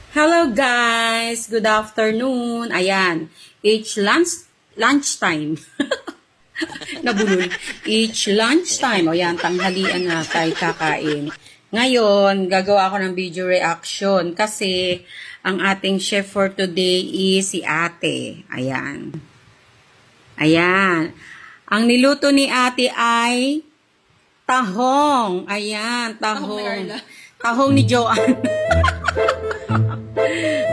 Hello guys! Good afternoon. Ayan, lunchtime. Nabulol. It's lunchtime. O yan, tanghalian na tayo kakain. Ngayon, gagawa ako ng video reaction kasi ang ating chef for today is si ate. Ayan. Ayan. Ang niluto ni ate ay tahong. Ayan, tahong. Tahong ni Joanne.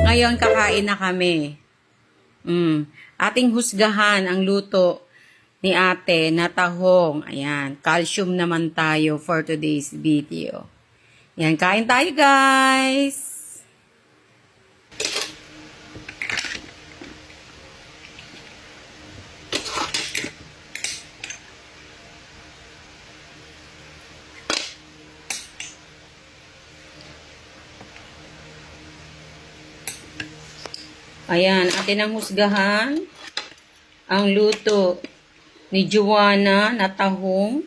Ngayon, kakain na kami. Ating husgahan ang luto ni ate na tahong. Ayan, calcium naman tayo for today's video. Ayan, kain tayo guys! Ayan, atin ang husgahan ang luto ni Joanna na tahong.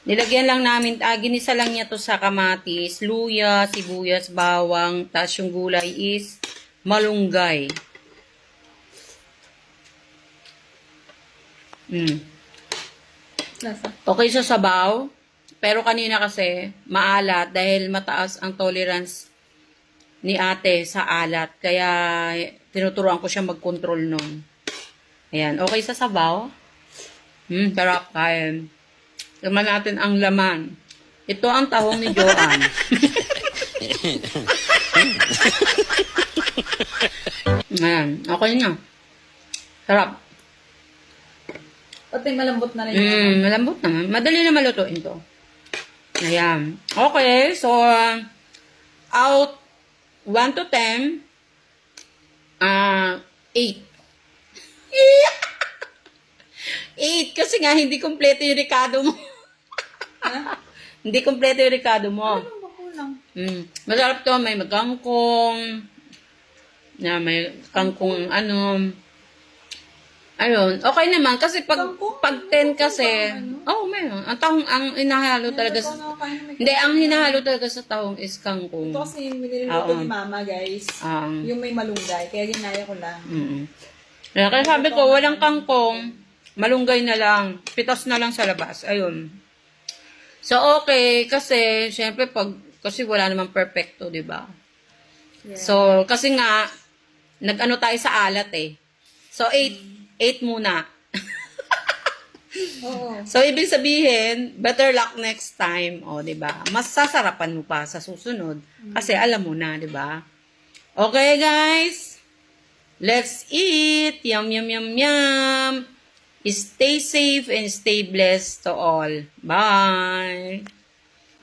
Nilagyan lang namin, ginisa lang niya to sa kamatis, luya, sibuyas, bawang, tapos yung gulay is malunggay. Okay sa sabaw, pero kanina kasi maalat dahil mataas ang tolerance ni ate sa alat. Kaya, tinuturuan ko siya mag-control nun. Ayan. Okay sa sabaw. Sarap kain. Laman natin ang laman. Ito ang tahong ni Joanne. Ayan. Okay na. Sarap. Pati malambot na rin. Malambot naman. Madali na malutuin to. Ayan. Okay. So, out 1 to 10, 8. 8 kasi nga hindi kompleto yung rekado mo. Hindi kompleto yung rekado mo. Ano ba kulang? Masarap to, may magkangkong, may kangkong ayun, okay naman kasi pag 10 kasi, meron. Ang tahong, ang hinahalo talaga sa, hindi, ang hinahalo talaga sa tahong is kangkong. Ito kasi yung niluluto ni mama, guys. Yung may malunggay. Kaya ginaya ko lang. Kaya sabi ko, walang kangkong, malunggay na lang, pitas na lang sa labas. Ayun. So, okay, kasi, syempre, kasi wala namang perfecto, di ba? Yeah. So, kasi nga, nag-ano tayo sa alat eh. So, 8 muna. Oo. So, ibig sabihin, better luck next time. O, diba? Mas sasarapan mo pa sa susunod. Kasi alam mo na, diba? Okay, guys? Let's eat! Yum, yum, yum, yum! Stay safe and stay blessed to all. Bye!